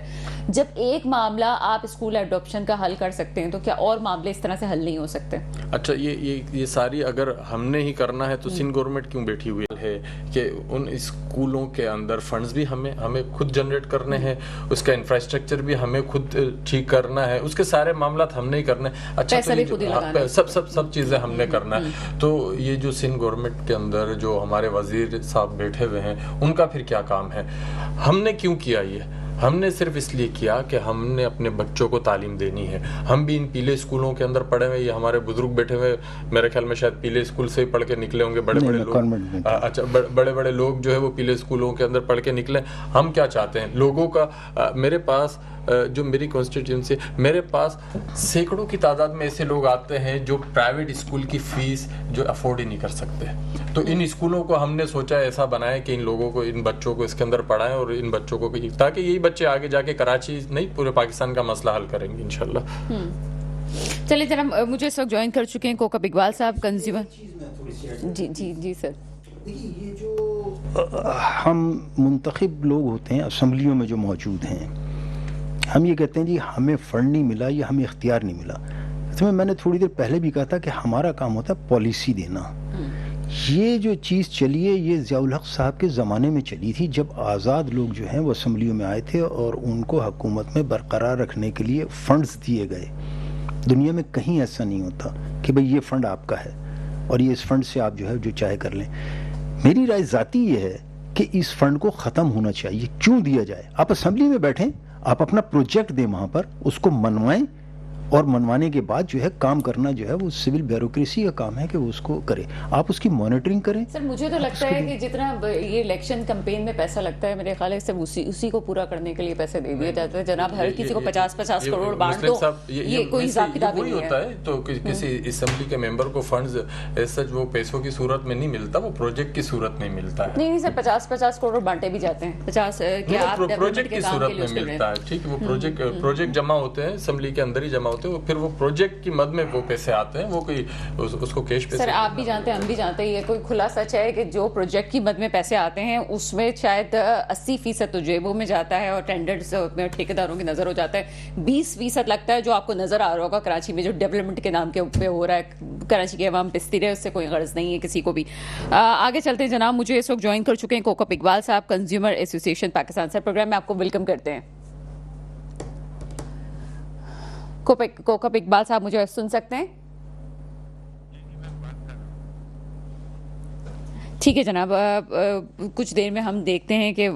جب ایک معاملہ آپ اسکول ایڈoption کا حل کر سکتے ہیں تو کیا اور معاملے اس طرح سے حل نہیں ہو سکتے؟ اچھا, یہ ساری اگر ہم نے ہی کرنا ہے تو سندھ گورنمنٹ کیوں بیٹھی ہوئی ہے کہ ان اسکولوں کے اندر فنڈز بھی ہمیں خود جنریٹ کرنے ہیں, اس کا انفراسٹرکچر بھی ہمیں خود ٹھیک کرنا ہے, اس کے سارے معاملات ہم نے ہی کرنے ہیں. اچھا, سب چیزیں ہم نے کرنا ہے. تو یہ جو سندھ گورنمنٹ کے اندر جو ہمارے وزیر صاحب بیٹھے ہوئے ہیں ان کا پھر کیا کام ہے؟ ہم نے کیوں کیا یہ؟ ہم نے صرف اس لیے کیا کہ ہم نے اپنے بچوں کو تعلیم دینی ہے. ہم بھی ان پیلے اسکولوں کے اندر پڑھے ہوئے, یہ ہمارے بزرگ بیٹھے ہوئے میرے خیال میں شاید پیلے اسکول سے ہی پڑھ کے نکلے ہوں گے, بڑے بڑے لوگ. اچھا, بڑے بڑے لوگ جو ہے وہ پیلے اسکولوں کے اندر پڑھ کے نکلے. ہم کیا چاہتے ہیں لوگوں کا, میرے پاس جو میری کانسٹیٹیوئنسی, میرے پاس سینکڑوں کی تعداد میں ایسے لوگ آتے ہیں جو پرائیویٹ اسکول کی فیس جو افورڈ ہی نہیں کر سکتے. تو ان اسکولوں کو ہم نے سوچا ایسا بنائے کہ ان لوگوں کو, ان بچوں کو اس کے اندر پڑھائیں, اور ان بچوں کو تاکہ یہی بچے آگے جا کے کراچی نہیں پورے پاکستان کا مسئلہ حل کریں گے انشاءاللہ. چلے جناب, مجھے اس وقت جوائن کر چکے ہیں کوکب اقبال صاحب, کنزیومر. جی سر. یہ جو ہم منتخب لوگ ہوتے ہیں اسمبلیوں میں جو موجود ہیں, ہم یہ کہتے ہیں جی ہمیں فنڈ نہیں ملا یا ہمیں اختیار نہیں ملا. میں نے تھوڑی دیر پہلے بھی کہا تھا کہ ہمارا کام ہوتا ہے پالیسی دینا. یہ جو چیز چلی ہے یہ ضیاء الحق صاحب کے زمانے میں چلی تھی، جب آزاد لوگ جو ہیں وہ اسمبلیوں میں آئے تھے اور ان کو حکومت میں برقرار رکھنے کے لیے فنڈز دیے گئے. دنیا میں کہیں ایسا نہیں ہوتا کہ بھئی یہ فنڈ آپ کا ہے اور یہ اس فنڈ سے آپ جو ہے جو چاہے کر لیں. میری رائے ذاتی یہ ہے کہ اس فنڈ کو ختم ہونا چاہیے. کیوں دیا جائے؟ آپ اسمبلی میں بیٹھیں، آپ اپنا پروجیکٹ دیں وہاں پر، اس کو منوائیں، اور منوانے کے بعد جو ہے کام کرنا جو ہے وہ سول بیوروکریسی کا کام ہے کہ وہ اس کو کرے. آپ اس کی مانیٹرنگ کریں. سر مجھے تو لگتا ہے کہ جتنا یہ الیکشن کمپین میں پیسہ لگتا ہے میرے خیال ہے صرف اسی کو پورا کرنے کے لیے پیسے دے دیے جاتے ہیں. جناب ہر کسی کو 50-50 کروڑ بانٹ دو، یہ کوئی حساب کتاب نہیں ہوتا ہے. تو کسی اسمبلی کے ممبر کو فنڈز سچ وہ پیسوں کی صورت میں نہیں ملتا، وہ پروجیکٹ کی صورت میں ملتا ہے. نہیں سر 50-50 کروڑ بانٹے بھی جاتے ہیں. 50 کیا آپ پروجیکٹ کی صورت میں ملتا ہے. ٹھیک ہے، وہ پروجیکٹ جمع ہوتے ہیں اسمبلی کے اندر ہی جمع ہوتے ہیں، پھر وہ پروجیکٹ کی مد میں وہ پیسے آتے ہیں، وہ کوئی اس کو کیش پیسے. سر آپ بھی جانتے ہیں ہم بھی جانتے ہیں، یہ کوئی کھلا سچ ہے کہ جو پروجیکٹ کی مد میں پیسے آتے ہیں اس میں شاید 80% تو جیبوں میں جاتا ہے اور ٹینڈرز میں ٹھیکیداروں کی نظر ہو جاتا ہے. 20% لگتا ہے جو آپ کو نظر آ رہا ہوگا کراچی میں جو ڈیولپمنٹ کے نام کے اوپر ہو رہا ہے. کراچی کی عوام پستی رہے، اس سے کوئی غرض نہیں ہے کسی کو بھی. آگے چلتے ہیں جناب. مجھے اس وقت جوائن کر چکے ہیں کوکب اقبال صاحب، کنزیومر ایسوسی ایشن پاکستان. سر پروگرام میں آپ کو ویلکم کرتے ہیں. کوکب اقبال صاحب مجھے سن سکتے ہیں؟ ٹھیک ہے جناب، کچھ دیر میں ہم دیکھتے ہیں کہ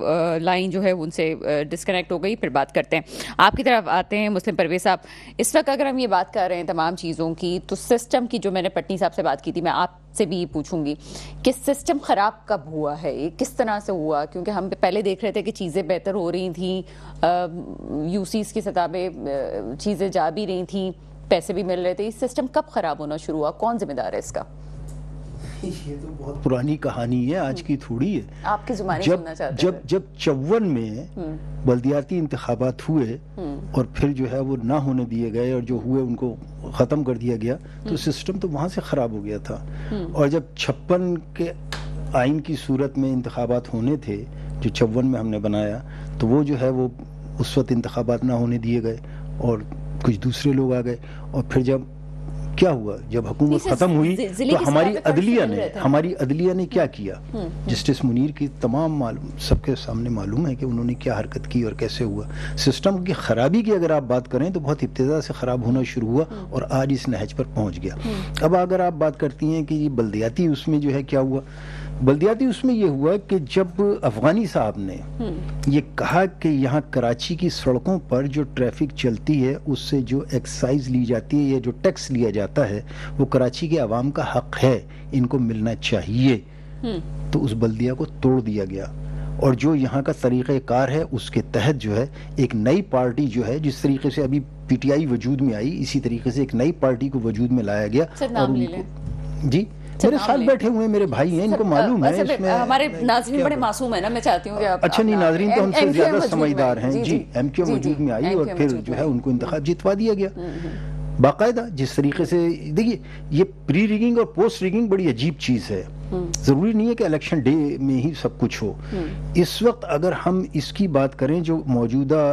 لائن جو ہے ان سے ڈسکنیکٹ ہو گئی، پھر بات کرتے ہیں. آپ کی طرف آتے ہیں مسلم پرویز صاحب. اس وقت اگر ہم یہ بات کر رہے ہیں تمام چیزوں کی، تو سسٹم کی جو میں نے پٹنی صاحب سے بات کی تھی، میں آپ سے بھی پوچھوں گی کہ سسٹم خراب کب ہوا ہے، یہ کس طرح سے ہوا؟ کیونکہ ہم پہلے دیکھ رہے تھے کہ چیزیں بہتر ہو رہی تھیں، یوسیز کی سطح پہ چیزیں جا بھی رہی تھیں، پیسے بھی مل رہے تھے. یہ سسٹم کب خراب ہونا شروع ہوا؟ کون ذمہ دار ہے اس کا؟ یہ تو بہت پرانی کہانی ہے، آج کی تھوڑی ہے. آپ کی زبانی سننا چاہتے ہیں. جب 54 میں بلدیاتی انتخابات ہوئے اور پھر جو ہے وہ نہ ہونے دیے گئے اور جو ہوئے ان کو ختم کر دیا گیا، تو سسٹم تو وہاں سے خراب ہو گیا تھا. اور جب 56 کے آئین کی صورت میں انتخابات ہونے تھے جو 54 میں ہم نے بنایا، تو وہ جو ہے وہ اس وقت انتخابات نہ ہونے دیے گئے اور کچھ دوسرے لوگ آ گئے. اور پھر جب کیا ہوا، جب حکومت ختم ہوئی تو ہماری عدلیہ نے کیا کیا؟ جسٹس منیر کی تمام سب کے سامنے معلوم ہے کہ انہوں نے کیا حرکت کی اور کیسے ہوا. سسٹم کی خرابی کی اگر آپ بات کریں تو بہت ابتدا سے خراب ہونا شروع ہوا اور آج اس نہج پر پہنچ گیا. اب اگر آپ بات کرتی ہیں کہ یہ بلدیاتی اس میں جو ہے کیا ہوا، بلدیاتی اس میں یہ ہوا کہ جب افغانی صاحب نے یہ کہا کہ یہاں کراچی کی سڑکوں پر جو ٹریفک چلتی ہے اس سے جو ایکسائز لی جاتی ہے یا جو ٹیکس لیا جاتا ہے وہ کراچی کے عوام کا حق ہے، ان کو ملنا چاہیے، تو اس بلدیہ کو توڑ دیا گیا. اور جو یہاں کا طریقہ کار ہے اس کے تحت جو ہے ایک نئی پارٹی جو ہے، جس طریقے سے ابھی پی ٹی آئی وجود میں آئی، اسی طریقے سے ایک نئی پارٹی کو وجود میں لایا گیا. اور ان کو جی میرے ساتھ بیٹھے ہوئے میرے بھائی ہیں، ان کو معلوم ہے. ہمارے ناظرین بڑے معصوم ہیں نا، میں چاہتی ہوں کہ اچھا نہیں، ناظرین تو ہم سے زیادہ سمجھدار ہیں. جی ایم کیو وجود میں آئی اور پھر جو ہے ان کو انتخاب جتوا دیا گیا باقاعدہ. جس طریقے سے دیکھیے، یہ پری ریگنگ اور پوسٹ ریگنگ بڑی عجیب چیز ہے. ضروری نہیں ہے کہ الیکشن ڈے میں ہی سب کچھ ہو. اس وقت اگر ہم اس کی بات کریں، جو موجودہ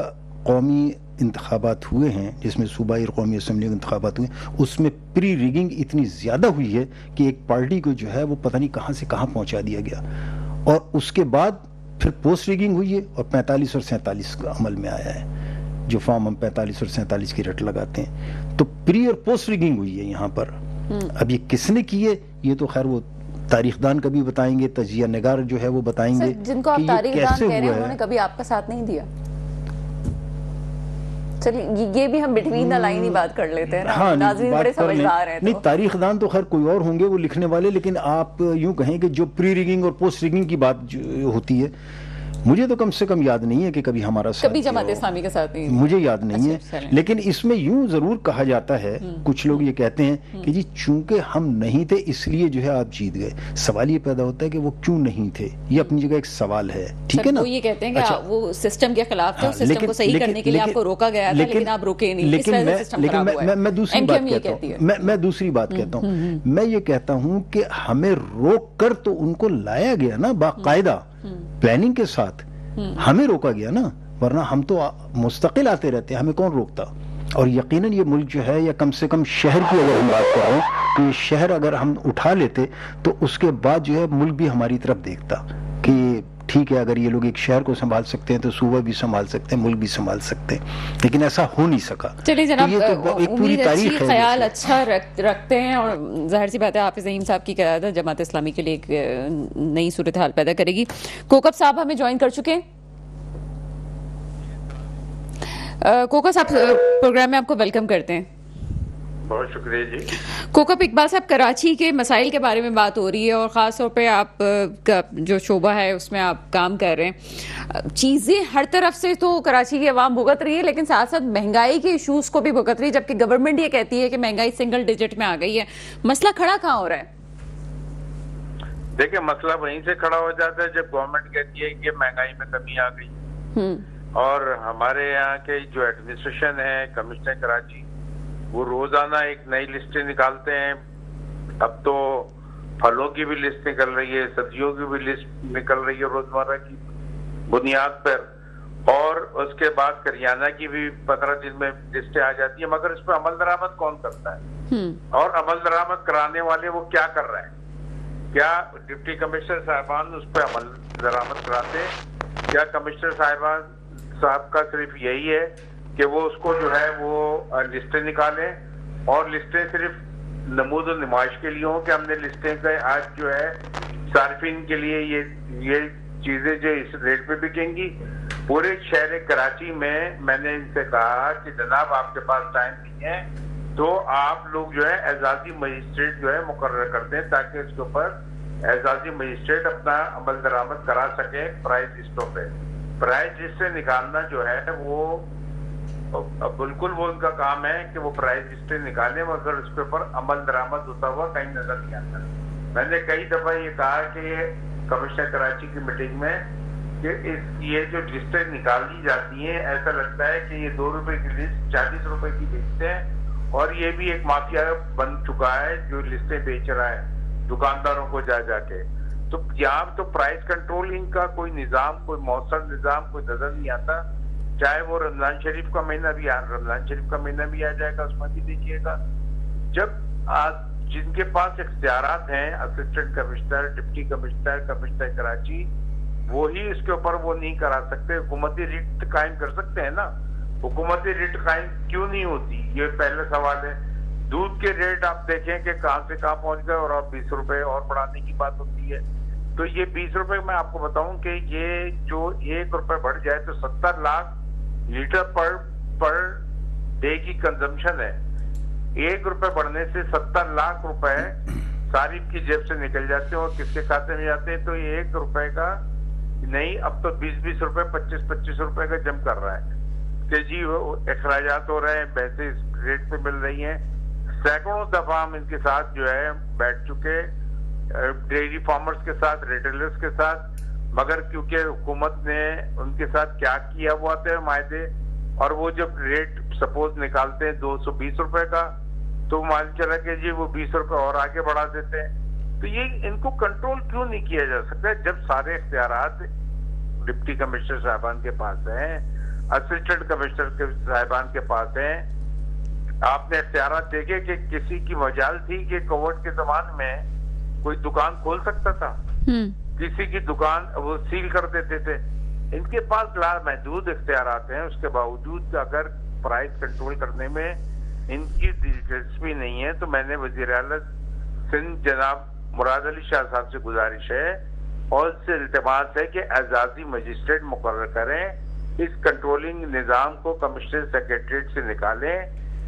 قومی انتخابات ہوئے ہیں جس میں صوبائی اور قومی اسمبلی کے انتخابات ہوئے، اس میں پری ریگنگ اتنی زیادہ ہوئی ہے کہ ایک پارٹی کو جو ہے وہ پتہ نہیں کہاں سے کہاں پہنچا دیا گیا. اور اس کے بعد پھر پوسٹ ریگنگ ہوئی ہے اور 45 اور 47 کا عمل میں آیا ہے، جو فارم ہم 45 اور 47 کی رٹ لگاتے ہیں. تو پری اور پوسٹ ریگنگ ہوئی ہے یہاں پر. اب یہ کس نے کی ہے یہ تو خیر وہ تاریخ دان کبھی بتائیں گے، تجزیہ نگار جو ہے وہ بتائیں گے. جن کو آپ تاریخ دان کہہ رہے ہیں انہوں نے کبھی آپ کا ساتھ نہیں دیا. چلیے یہ بھی ہم بٹوین دا لائن ہی بات کر لیتے ہیں نا، ناظرین بڑے سمجھدار ہیں. نہیں، تاریخ دان تو خیر کوئی اور ہوں گے وہ لکھنے والے، لیکن آپ یوں کہیں کہ جو پری ریگنگ اور پوسٹ ریگنگ کی بات ہوتی ہے، مجھے تو کم سے کم یاد نہیں ہے کہ کبھی ہمارا ساتھ کبھی جماعت اسلامی کے ساتھ نہیں، مجھے یاد نہیں ہے. لیکن اس میں یوں ضرور کہا جاتا ہے، کچھ لوگ یہ کہتے ہیں کہ جی چونکہ ہم نہیں تھے اس لیے جو ہے آپ جیت گئے. سوال یہ پیدا ہوتا ہے کہ وہ کیوں نہیں تھے. یہ اپنی جگہ ایک سوال ہے، ٹھیک ہے نا. وہ یہ کہتے ہیں کہ وہ سسٹم کے خلاف تھے، سسٹم کو صحیح کرنے کے لیے آپ کو روکا گیا تھا لیکن آپ روکے نہیں. لیکن میں دوسری بات کہتا ہوں، میں دوسری بات کہتا ہوں، میں یہ کہتا ہوں کہ ہمیں روک کر تو ان کو لایا گیا نا، باقاعدہ پلاننگ کے ساتھ ہمیں روکا گیا نا، ورنہ ہم تو مستقل آتے رہتے ہیں، ہمیں کون روکتا. اور یقیناً یہ ملک جو ہے، یا کم سے کم شہر کی اگر ہم بات کر رہے ہیں کوئی شہر اگر ہم اٹھا لیتے تو اس کے بعد جو ہے ملک بھی ہماری طرف دیکھتا کہ ٹھیک ہے اگر یہ لوگ ایک شہر کو سنبھال سکتے ہیں تو صوبہ بھی سنبھال سکتے ہیں, ملک بھی سنبھال سکتے ہیں, لیکن ایسا ہو نہیں سکا. چلیے جناب, ایک پوری تاریخ ہے, خیال اچھا رکھتے ہیں, اور ظاہر سی بات ہے حافظ نعیم صاحب کی قیادت جماعت اسلامی کے لیے ایک نئی صورتحال پیدا کرے گی. کوکب صاحب ہمیں جوائن کر چکے ہیں. کوکب صاحب پروگرام میں آپ کو ویلکم کرتے ہیں. بہت شکریہ جی. کوکب اقبال صاحب, کراچی کے مسائل کے بارے میں بات ہو رہی ہے اور خاص طور پہ آپ کا جو شعبہ ہے اس میں آپ کام کر رہے ہیں. چیزیں ہر طرف سے تو کراچی کی عوام بھگت رہی ہے, لیکن ساتھ ساتھ مہنگائی کے ایشوز کو بھی بھگت رہی ہے, جبکہ گورنمنٹ یہ کہتی ہے کہ مہنگائی سنگل ڈیجٹ میں آ گئی ہے. مسئلہ کھڑا کہاں ہو رہا ہے؟ دیکھیں, مسئلہ وہیں سے کھڑا ہو جاتا ہے جب گورنمنٹ کہتی ہے کہ مہنگائی میں کمی آ گئی, اور ہمارے یہاں کے جو ایڈمنسٹریشن ہے, کمشنر کراچی, وہ روزانہ ایک نئی لسٹیں نکالتے ہیں. اب تو پھلوں کی بھی لسٹ نکل رہی ہے, سبزیوں کی بھی لسٹ نکل رہی ہے روزمرہ کی بنیاد پر, اور اس کے بعد کریانہ کی بھی 15 دن میں لسٹیں آ جاتی ہیں. مگر اس پہ عمل درآمد کون کرتا ہے, اور عمل درآمد کرانے والے وہ کیا کر رہے ہیں؟ کیا ڈپٹی کمشنر صاحبان اس پہ عمل درآمد کراتے ہیں؟ کیا کمشنر صاحب کا صرف یہی ہے کہ وہ اس کو جو ہے وہ لسٹیں نکالیں, اور لسٹیں صرف نمود و نمائش کے لیے ہوں کہ ہم نے لسٹیں کا آج جو ہے صارفین کے لیے یہ چیزیں جو اس ریٹ پہ بکیں گی؟ پورے شہر کراچی میں نے ان سے کہا کہ جناب آپ کے پاس ٹائم نہیں ہے تو آپ لوگ جو ہے اعزازی مجسٹریٹ جو ہے مقرر کرتے ہیں, تاکہ اس کے اوپر اعزازی مجسٹریٹ اپنا عمل درآمد کرا سکے پرائز لسٹوں پہ. پرائز لسٹ سے نکالنا جو ہے وہ بالکل وہ ان کا کام ہے کہ وہ پرائز لسٹیں نکالیں, مگر اس کے اوپر عمل درآمد ہوتا ہوا کہیں نظر نہیں آتا. میں نے کئی دفعہ یہ کہا کہ کمشنر کراچی کی میٹنگ میں کہ یہ جو لسٹیں نکالی جاتی ہیں, ایسا لگتا ہے کہ یہ 2 روپے کی لسٹ 40 روپے کی بیچتے ہیں, اور یہ بھی ایک مافیا بن چکا ہے جو لسٹیں بیچ رہا ہے دکانداروں کو جا کے. تو یہاں تو پرائز کنٹرولنگ کا کوئی نظام, کوئی مؤثر نظام کوئی نظر نہیں آتا. چاہے وہ رمضان شریف کا مہینہ بھی آ جائے گا, اس میں بھی دیکھیے گا. جب جن کے پاس اختیارات ہیں, assistant commissioner, deputy commissioner, commissioner Karachi, وہی اس کے اوپر وہ نہیں کرا سکتے. حکومتی ریٹ قائم کر سکتے ہیں نا, حکومتی ریٹ قائم کیوں نہیں ہوتی, یہ پہلا سوال ہے. دودھ کے ریٹ آپ دیکھیں کہ کہاں سے کہاں پہنچ گئے, اور اب 20 روپے اور بڑھانے کی بات ہوتی ہے. تو یہ 20 روپے میں آپ کو بتاؤں کہ یہ جو 1 روپے بڑھ جائے تو 70 لاکھ لیٹر پر ڈے کی کنزمپشن ہے. 1 روپے بڑھنے سے 70 لاکھ روپے صارف کی جیب سے نکل جاتے ہیں, اور کس کے کھاتے میں جاتے ہیں؟ تو یہ 1 روپے کا نہیں, اب تو 20 روپے 25 روپے کا جم کر رہا ہے کہ جی اخراجات ہو رہے ہیں, پیسے اس ریٹ پہ مل رہی ہیں. سینکڑوں دفعہ ہم ان کے ساتھ جو ہے بیٹھ چکے, ڈیری فارمرز کے ساتھ, ریٹیلرز کے ساتھ, مگر کیونکہ حکومت نے ان کے ساتھ کیا کیا ہوا تھے معاہدے, اور وہ جب ریٹ سپوز نکالتے ہیں 220 روپے کا, تو معلوم چلا کہ جی وہ 20 روپے اور آگے بڑھا دیتے ہیں. تو یہ ان کو کنٹرول کیوں نہیں کیا جا سکتا جب سارے اختیارات ڈپٹی کمشنر صاحبان کے پاس ہیں, اسسٹنٹ کمشنر کے صاحبان کے پاس ہیں؟ آپ نے اختیارات دیکھے کہ کسی کی مجال تھی کہ کووڈ کے زمان میں کوئی دکان کھول سکتا تھا؟ کسی کی دکان وہ سیل کر دیتے تھے. ان کے پاس لامحدود اختیارات ہیں, اس کے باوجود اگر پرائز کنٹرول کرنے میں ان کی دلچسپی نہیں ہے, تو میں نے وزیر اعلیٰ سندھ جناب مراد علی شاہ صاحب سے گزارش ہے اور اس سے التماس ہے کہ اعزازی مجسٹریٹ مقرر کریں, اس کنٹرولنگ نظام کو کمشنر سیکریٹریٹ سے نکالیں.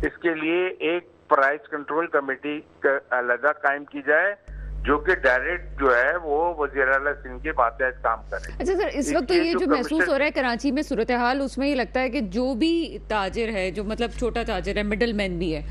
اس کے لیے ایک پرائز کنٹرول کمیٹی علیحدہ قائم کی جائے جو کہ ڈائریکٹ جو ہے وہ وزیر اعلیٰ سندھ کے ماتحت کام کرے. اچھا سر, اس وقت تو یہ جو محسوس ہو رہا ہے کراچی میں صورتحال, اس میں یہ لگتا ہے کہ جو بھی تاجر ہے, جو مطلب چھوٹا تاجر ہے, مڈل مین بھی ہے,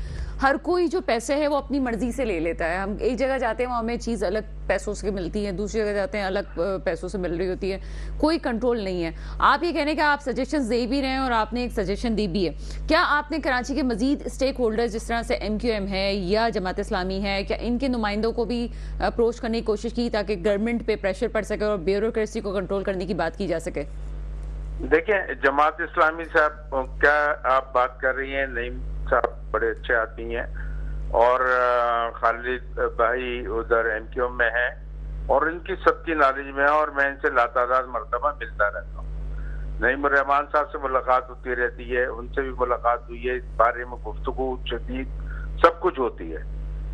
ہر کوئی جو پیسے ہے وہ اپنی مرضی سے لے لیتا ہے. ہم ایک جگہ جاتے ہیں وہاں ہمیں چیز الگ پیسوں سے ملتی ہے, دوسری جگہ جاتے ہیں الگ پیسوں سے مل رہی ہوتی ہے, کوئی کنٹرول نہیں ہے. آپ یہ کہنے کہ آپ سجیشنز دے بھی رہے ہیں, اور آپ نے ایک سجیشن دی بھی ہے. کیا آپ نے کراچی کے مزید اسٹیک ہولڈرز جس طرح سے MQM ہے یا جماعت اسلامی ہے, کیا ان کے نمائندوں کو بھی اپروچ کرنے کی کوشش کی تاکہ گورنمنٹ پہ پریشر پڑ سکے اور بیوروکریسی کو کنٹرول کرنے کی بات کی جا سکے؟ دیکھیں, جماعت اسلامی صاحب کیا آپ بات کر رہی ہیں, نعیم صاحب بڑے اچھے آدمی ہیں, اور خالد بھائی ادھر MQM میں ہیں اور ان کی سب کی نالج میں ہے اور میں ان سے لاتعداد مرتبہ ملتا رہتا ہوں. نعیم الرحمان صاحب سے ملاقات ہوتی رہتی ہے, ان سے بھی ملاقات ہوئی ہے, اس بارے میں گفتگو شدید سب کچھ ہوتی ہے.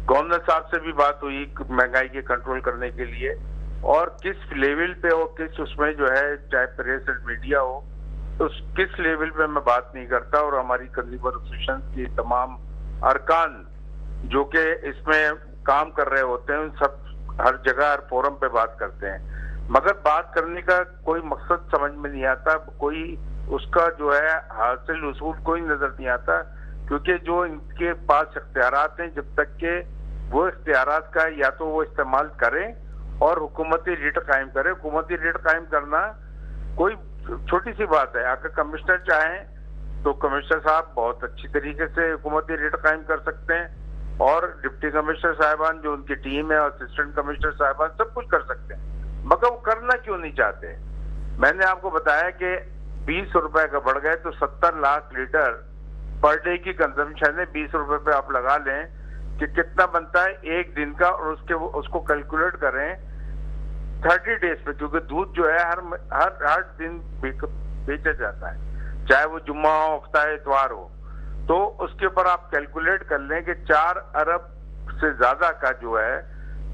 گورنر صاحب سے بھی بات ہوئی مہنگائی کے کنٹرول کرنے کے لیے, اور کس لیول پہ ہو, کس اس میں جو ہے چاہے پریس اینڈ میڈیا ہو, کس لیول پہ میں بات نہیں کرتا, اور ہماری کنزیومر ایسوسیشن کی تمام ارکان جو کہ اس میں کام کر رہے ہوتے ہیں ان سب ہر جگہ ہر فورم پہ بات کرتے ہیں. مگر بات کرنے کا کوئی مقصد سمجھ میں نہیں آتا, کوئی اس کا جو ہے حاصل اصول کوئی نظر نہیں آتا, کیونکہ جو ان کے پاس اختیارات ہیں جب تک کہ وہ اختیارات کا یا تو وہ استعمال کریں اور حکومتی ریٹ قائم کریں. حکومتی ریٹ قائم کرنا کوئی چھوٹی سی بات ہے. اگر کمشنر چاہیں تو کمشنر صاحب بہت اچھی طریقے سے حکومتی ریٹ قائم کر سکتے ہیں, اور ڈپٹی کمشنر صاحبان جو ان کی ٹیم ہے اور اسسٹنٹ کمشنر صاحبان سب کچھ کر سکتے ہیں, مگر وہ کرنا کیوں نہیں چاہتے. میں نے آپ کو بتایا کہ 20 روپے کا بڑھ گئے تو 70 لاکھ لیٹر پر ڈے کی کنزمپشن ہے. 20 روپے پہ آپ لگا لیں کہ کتنا بنتا ہے ایک دن کا, اور اس کو کیلکولیٹ کریں 30 ڈیز پہ, کیونکہ دودھ جو ہے ہر دن بیچا جاتا ہے, چاہے وہ جمعہ ہو, ہفتہ اتوار ہو, تو اس کے اوپر آپ کیلکولیٹ کر لیں کہ 4 ارب سے زیادہ کا جو ہے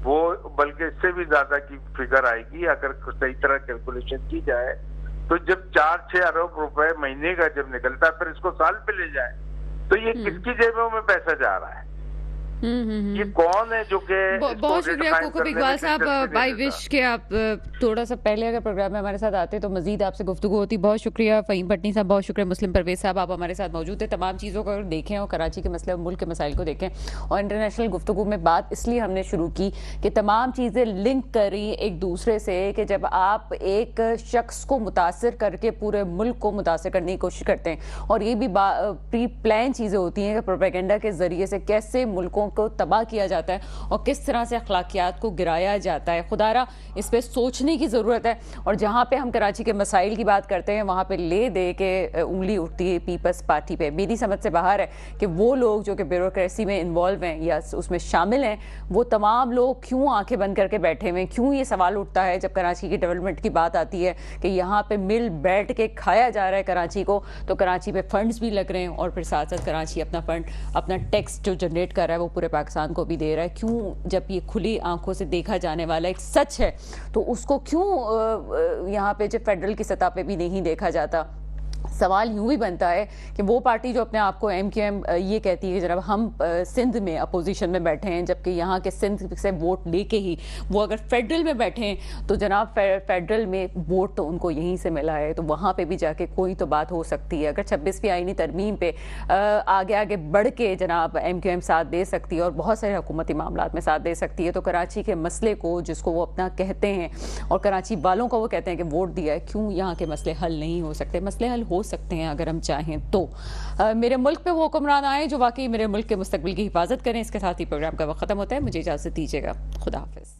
وہ, بلکہ اس سے بھی زیادہ کی فگر آئے گی اگر صحیح طرح کیلکولیشن کی جائے. تو جب 4-6 ارب روپے مہینے کا جب نکلتا ہے, پھر اس کو سال پہ لے جائیں تو یہ کس کی جیبوں میں پیسہ جا رہا ہے؟ یہ کون ہے جو کہ بہت شکریہ کوکب اقبال صاحب. آئی وش کہ آپ تھوڑا سا پہلے اگر پروگرام میں ہمارے ساتھ آتے تو مزید آپ سے گفتگو ہوتی. بہت شکریہ فہیم پٹنی صاحب, بہت شکریہ مسلم پرویز صاحب, آپ ہمارے ساتھ موجود تھے. تمام چیزوں کو اگر دیکھیں اور کراچی کے مسئلے اور ملک کے مسائل کو دیکھیں, اور انٹرنیشنل گفتگو میں بات اس لیے ہم نے شروع کی کہ تمام چیزیں لنک کریں ایک دوسرے سے, کہ جب آپ ایک شخص کو متاثر کر کے پورے ملک کو متاثر کرنے کی کوشش کرتے ہیں, اور یہ بھی پری پلان چیزیں ہوتی ہیں کہ پروپیگنڈا کے ذریعے سے کیسے ملکوں کو تباہ کیا جاتا ہے اور کس طرح سے اخلاقیات کو گرایا جاتا ہے. خدا را اس پہ سوچنے کی ضرورت ہے. اور جہاں پہ ہم کراچی کے مسائل کی بات کرتے ہیں وہاں پہ لے دے کے انگلی اٹھتی ہے پیپلز پارٹی پہ. میری سمجھ سے باہر ہے کہ وہ لوگ جو کہ بیوروکریسی میں انوالو ہیں یا اس میں شامل ہیں, وہ تمام لوگ کیوں آنکھیں بند کر کے بیٹھے ہوئے ہیں؟ کیوں یہ سوال اٹھتا ہے جب کراچی کی ڈیولپمنٹ کی بات آتی ہے کہ یہاں پہ مل بیٹھ کے کھایا جا رہا ہے کراچی کو, تو کراچی پہ فنڈز بھی لگ رہے ہیں, اور پھر ساتھ ساتھ کراچی اپنا فنڈ, اپنا ٹیکس جو جنریٹ کر رہا ہے وہ پورے پاکستان کو بھی دے رہا ہے. کیوں جب یہ کھلی آنکھوں سے دیکھا جانے والا ایک سچ ہے تو اس کو کیوں یہاں پہ جب فیڈرل کی سطح پہ بھی نہیں دیکھا جاتا؟ سوال یوں بھی بنتا ہے کہ وہ پارٹی جو اپنے آپ کو MQM یہ کہتی ہے کہ جناب ہم سندھ میں اپوزیشن میں بیٹھے ہیں, جبکہ یہاں کے سندھ سے ووٹ لے کے ہی وہ اگر فیڈرل میں بیٹھے ہیں تو جناب فیڈرل میں ووٹ تو ان کو یہیں سے ملا ہے, تو وہاں پہ بھی جا کے کوئی تو بات ہو سکتی ہے. اگر 26ویں آئینی ترمیم پہ آگے بڑھ کے جناب MQM ساتھ دے سکتی ہے اور بہت سارے حکومتی معاملات میں ساتھ دے سکتی ہے, تو کراچی کے مسئلے کو جس کو وہ اپنا کہتے ہیں اور کراچی والوں کو وہ کہتے ہیں کہ ووٹ دیا ہے, کیوں یہاں کے مسئلے حل نہیں ہو سکتے؟ مسئلے حل ہو سکتے ہیں اگر ہم چاہیں تو. میرے ملک پہ وہ حکمران آئیں جو واقعی میرے ملک کے مستقبل کی حفاظت کریں. اس کے ساتھ ہی پروگرام کا وقت ختم ہوتا ہے. مجھے اجازت دیجیے گا. خدا حافظ.